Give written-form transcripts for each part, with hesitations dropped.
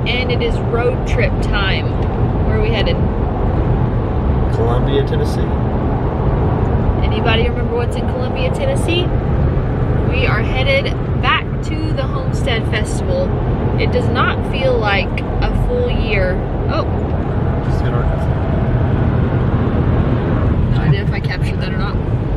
and it is road trip time. Where are we headed? Columbia, Tennessee. Anybody remember what's in Columbia, Tennessee? We are headed back to the Homestead Festival. It does not feel like a full year. Oh. Just hit Arkansas. No idea if I captured that or not.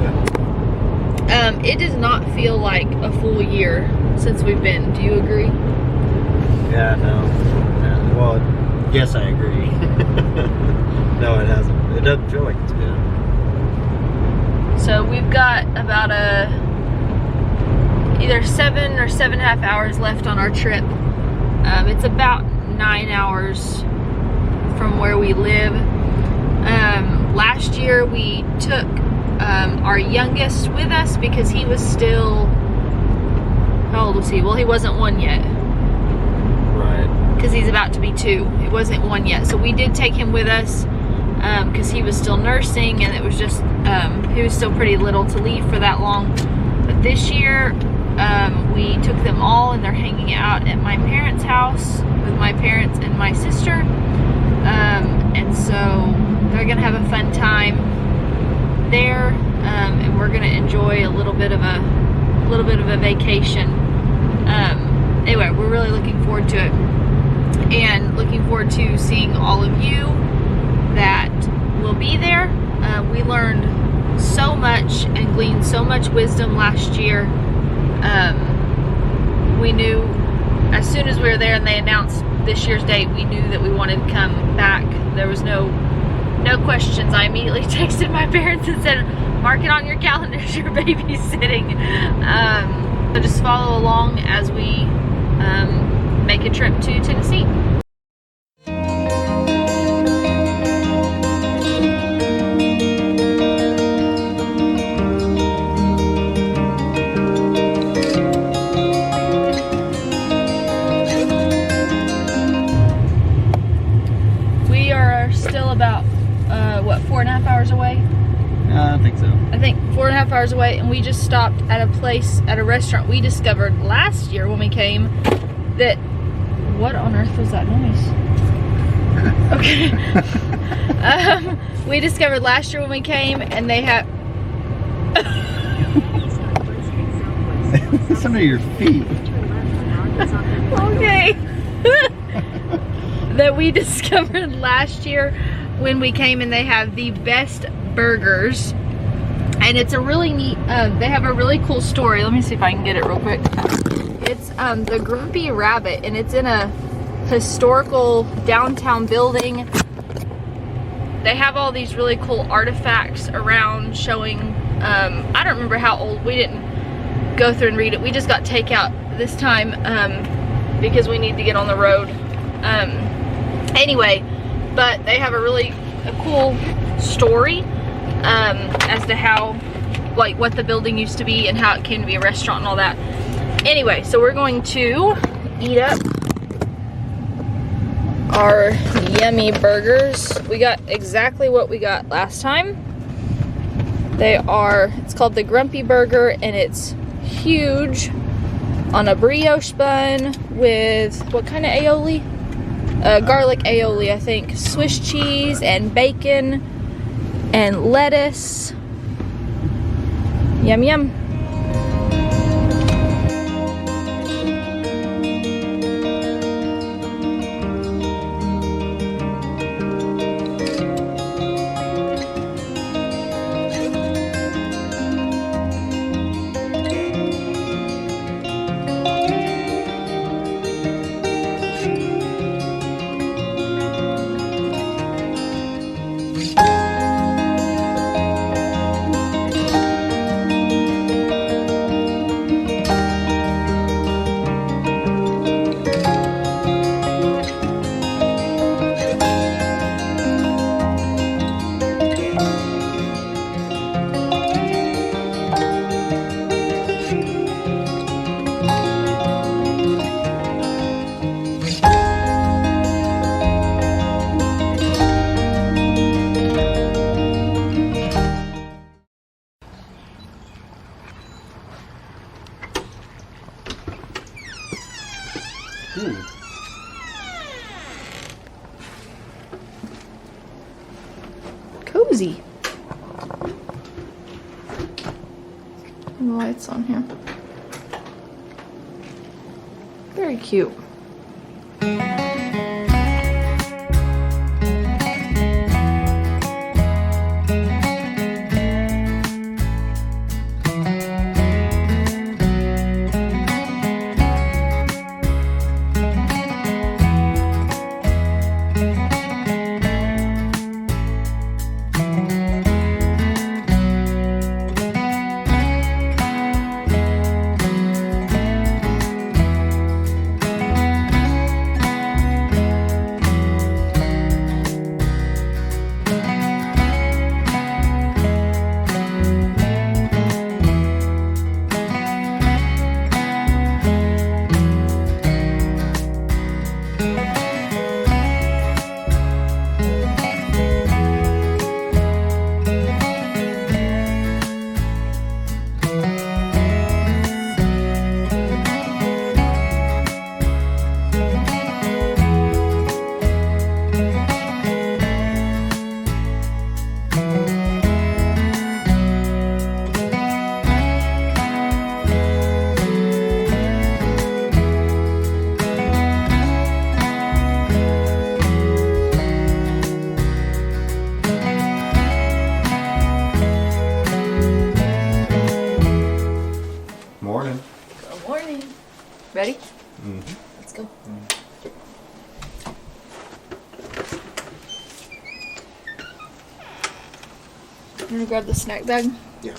Yeah. It does not feel like a full year since we've been. Do you agree? Yeah, no. Yeah, well, yes, I agree. No, it hasn't. It doesn't feel like it's been. So we've got about either 7 or 7.5 hours left on our trip. It's about 9 hours from where we live. Last year we took our youngest with us because he was still, how old was he? Well, he wasn't 1 yet. Right. Because he's about to be 2. He wasn't 1 yet. So we did take him with us because he was still nursing, and it was just, he was still pretty little to leave for that long. But this year, we took them all, and they're hanging out at my parents' house with my parents and my sister. And so they're gonna have a fun time there, and we're gonna enjoy a little bit of a vacation. Anyway, we're really looking forward to it, and looking forward to seeing all of you that will be there. We learned so much and gleaned so much wisdom last year. We knew as soon as we were there and they announced this year's date, we knew that we wanted to come back. There was no questions. I immediately texted my parents and said, mark it on your calendars, you're babysitting. So just follow along as we make a trip to Tennessee. We are still about, what, 4.5 hours away? I think so. I think 4.5 hours away, and we just stopped at a place, at a restaurant we discovered last year when we came that, what on earth was that noise? Okay. We discovered last year when we came, and they have It's under your feet. okay. That we discovered last year when we came, and they have the best burgers, and it's a really neat, they have a really cool story. Let me see if I can get it real quick. It's the Grumpy Rabbit, and it's in a historical downtown building. They have all these really cool artifacts around showing, I don't remember how old, we didn't go through and read it. We just got takeout this time because we need to get on the road. Anyway, but they have a cool story as to how, like, what the building used to be and how it came to be a restaurant and all that. Anyway, so we're going to eat up our yummy burgers. We got exactly what we got last time. It's called the Grumpy Burger, and it's huge on a brioche bun with, what kind of aioli? Garlic aioli, I think. Swiss cheese and bacon and lettuce. Yum, yum. cozy. And the lights on here. Very cute. Ready? Mm-hmm. Let's go. You want to grab the snack bag? Yeah.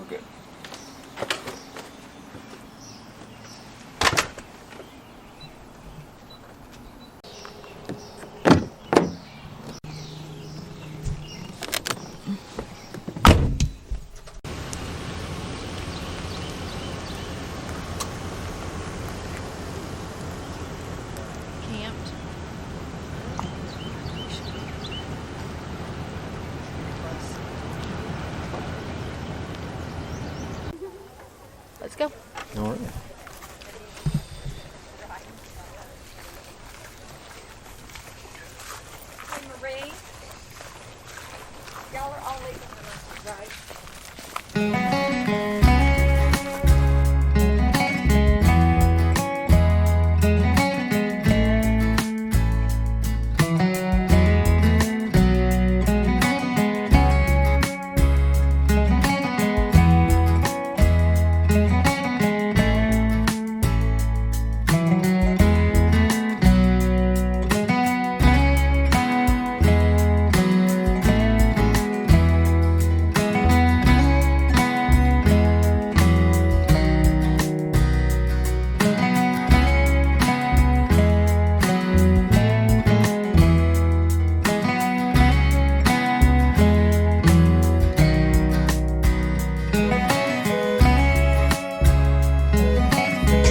Okay. Camped. Let's go. All right. Hey, Marie. Y'all are all leaving the ride.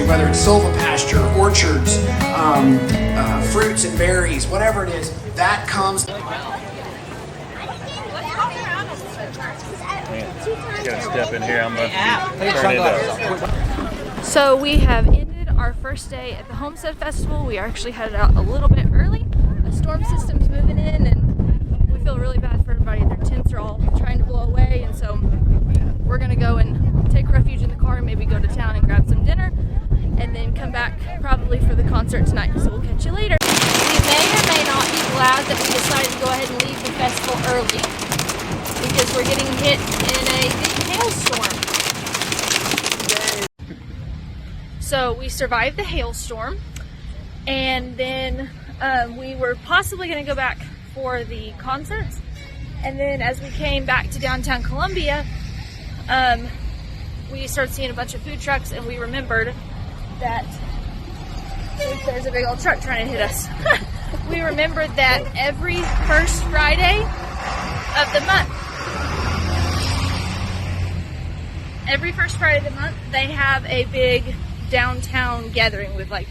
Whether it's silvopasture, orchards, fruits and berries, whatever it is, that comes. You gotta step in here. I'm gonna turn it up. So we have ended our first day at the Homestead Festival. We actually headed out a little bit early. A storm system's moving in and we feel really bad for everybody. Their tents are all trying to blow away, and so we're gonna go and take refuge in the car and maybe go to town and grab some dinner and then come back probably for the concert tonight. So we'll catch you later. We may or may not be glad that we decided to go ahead and leave the festival early because we're getting hit in a big hailstorm. So we survived the hailstorm, and then we were possibly going to go back for the concerts, and then as we came back to downtown Columbia, we started seeing a bunch of food trucks, and we remembered that there's a big old truck trying to hit us. We remembered that every first Friday of the month, they have a big downtown gathering with like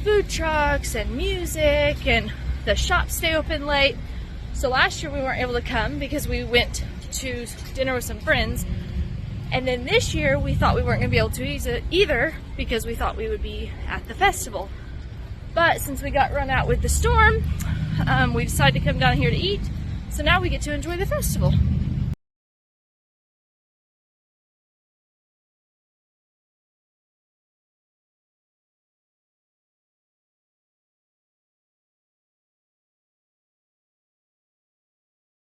food trucks and music, and the shops stay open late. So last year we weren't able to come because we went to dinner with some friends, and then this year we thought we weren't going to be able to either because we thought we would be at the festival. But since we got run out with the storm, we decided to come down here to eat. So now we get to enjoy the festival.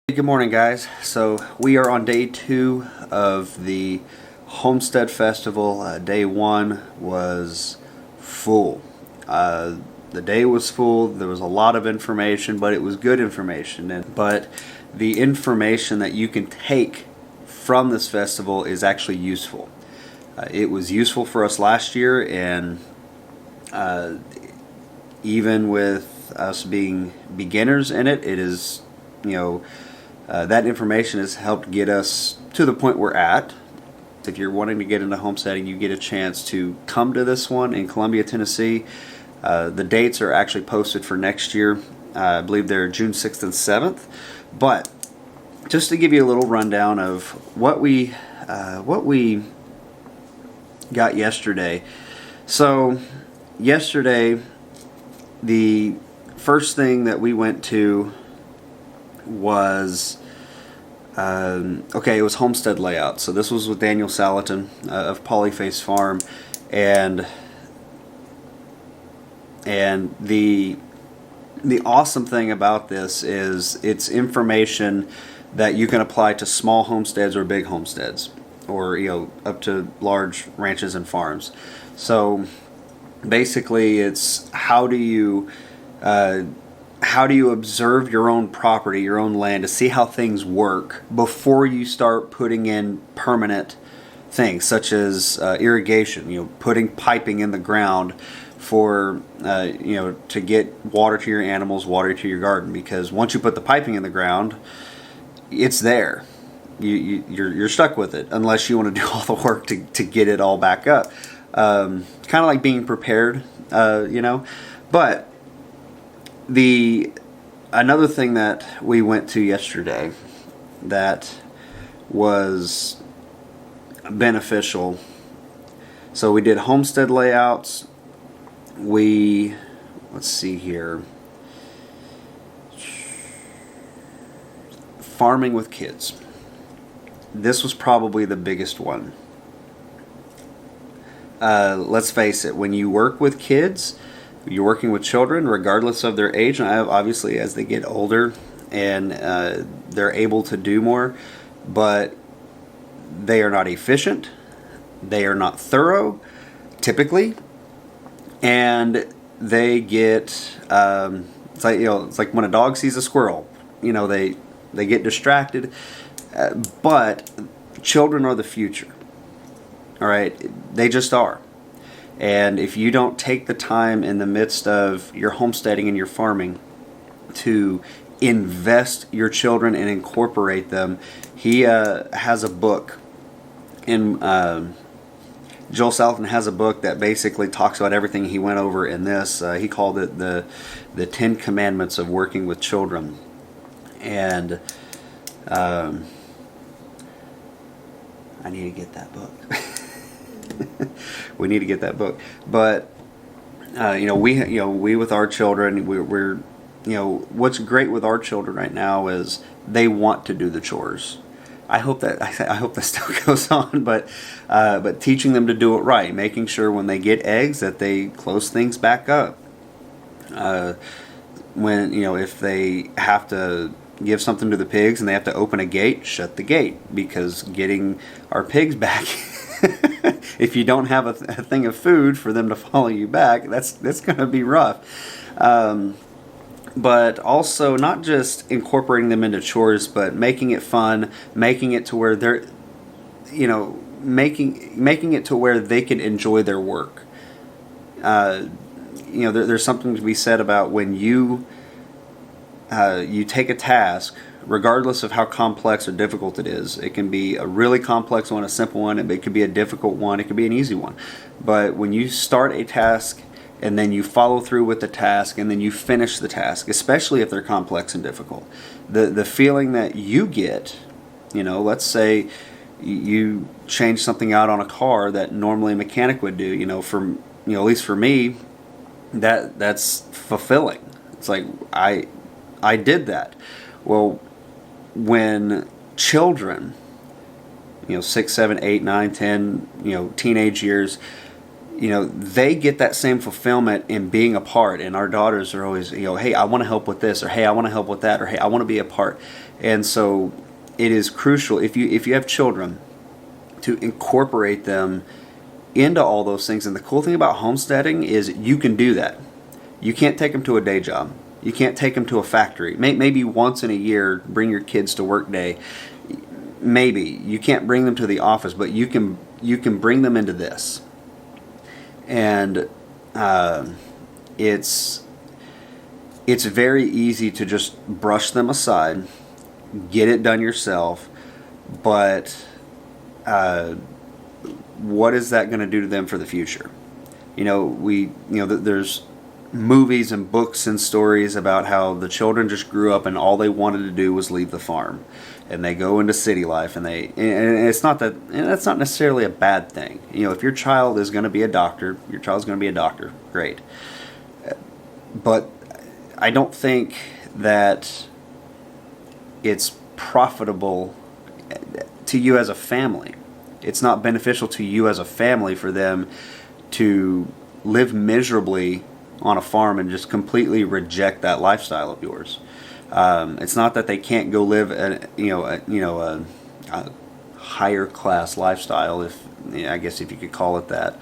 Good morning, guys. So we are on day 2 of the Homestead Festival. Day 1 was full. The day was full. There was a lot of information, but it was good information. But the information that you can take from this festival is actually useful. It was useful for us last year, and even with us being beginners in it, it is, that information has helped get us to the point we're at. If you're wanting to get into homesteading, you get a chance to come to this one in Columbia, Tennessee. The dates are actually posted for next year. I believe they're June 6th and 7th. But just to give you a little rundown of what we got yesterday. So yesterday, the first thing that we went to was it was homestead layout. So this was with Daniel Salatin of Polyface Farm, and the awesome thing about this is it's information that you can apply to small homesteads or big homesteads, or up to large ranches and farms. So basically, it's how do you observe your own property, your own land, to see how things work before you start putting in permanent things such as irrigation, putting piping in the ground for to get water to your animals, water to your garden. Because once you put the piping in the ground, it's there. You're stuck with it unless you want to do all the work to get it all back up. Kind of like being prepared, But another thing that we went to yesterday that was beneficial. So we did homestead layouts. Let's see here. Farming with kids. This was probably the biggest one. Let's face it, when you work with kids, you're working with children, regardless of their age, and obviously as they get older and they're able to do more, but they are not efficient, they are not thorough, typically, and they get it's like when a dog sees a squirrel, they get distracted. But children are the future. All right, they just are. And if you don't take the time in the midst of your homesteading and your farming to invest your children and incorporate them, he has a book. And Joel Salatin has a book that basically talks about everything he went over in this. He called it the 10 Commandments of Working with Children. And I need to get that book. We need to get that book. But we with our children, we're what's great with our children right now is they want to do the chores. I hope that still goes on, but teaching them to do it right, making sure when they get eggs that they close things back up. When if they have to give something to the pigs and they have to open a gate, shut the gate, because getting our pigs back, if you don't have a thing of food for them to follow you back, that's going to be rough. But also not just incorporating them into chores, but making it fun, making it to where they're, making it to where they can enjoy their work. There's something to be said about when you take a task, regardless of how complex or difficult it is. It can be a really complex one, a simple one, it could be a difficult one, it could be an easy one. But when you start a task and then you follow through with the task and then you finish the task, especially if they're complex and difficult, the feeling that you get, let's say you change something out on a car that normally a mechanic would do, at least for me, that's fulfilling. It's like I did that. Well, when children, 6, 7, 8, 9, 10, teenage years, they get that same fulfillment in being a part. And our daughters are always, hey, I want to help with this, or hey, I want to help with that, or hey, I want to be a part. And so it is crucial if you have children to incorporate them into all those things. And the cool thing about homesteading is you can do that. You can't take them to a day job. You can't take them to a factory. Maybe once in a year, bring your kids to work day. Maybe you can't bring them to the office, but you can bring them into this. And it's very easy to just brush them aside, get it done yourself, but what is that going to do to them for the future? There's movies and books and stories about how the children just grew up and all they wanted to do was leave the farm, and they go into city life, and it's not that, and that's not necessarily a bad thing. If your child is going to be a doctor, your child's going to be a doctor, great. But I don't think that it's profitable to you as a family. It's not beneficial to you as a family for them to live miserably on a farm and just completely reject that lifestyle of yours. It's not that they can't go live a higher class lifestyle, I guess if you could call it that.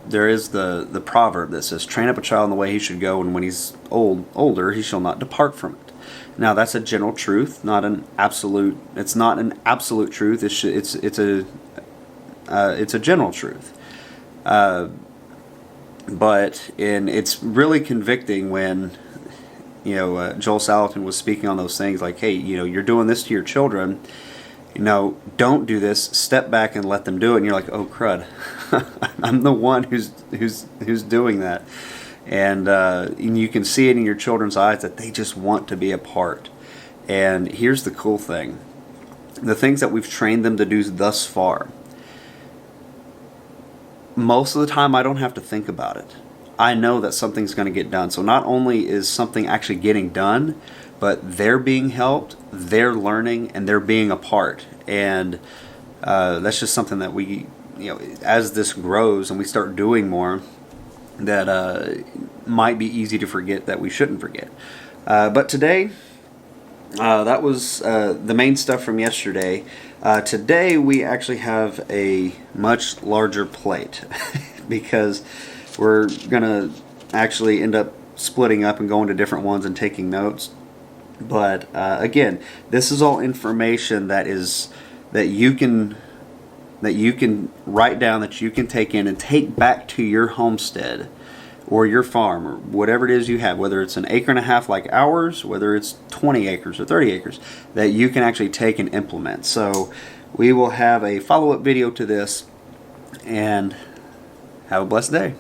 There is the proverb that says, "Train up a child in the way he should go, and when he's older, he shall not depart from it." Now that's a general truth, not an absolute. It's not an absolute truth. It's a general truth. But it's really convicting when Joel Salatin was speaking on those things, like, hey, you're doing this to your children. Don't do this. Step back and let them do it. And you're like, oh crud, I'm the one who's doing that. And you can see it in your children's eyes that they just want to be a part. And here's the cool thing: the things that we've trained them to do thus far, most of the time I don't have to think about it. I know that something's going to get done. So not only is something actually getting done, but they're being helped, they're learning, and they're being a part. And that's just something that we, as this grows and we start doing more, that might be easy to forget, that we shouldn't forget. But today, that was the main stuff from yesterday. Today we actually have a much larger plate because we're going to actually end up splitting up and going to different ones and taking notes. But again, this is all information that you can write down, that you can take in and take back to your homestead or your farm or whatever it is you have, whether it's an acre and a half like ours, whether it's 20 acres or 30 acres, that you can actually take and implement. So we will have a follow-up video to this, and have a blessed day.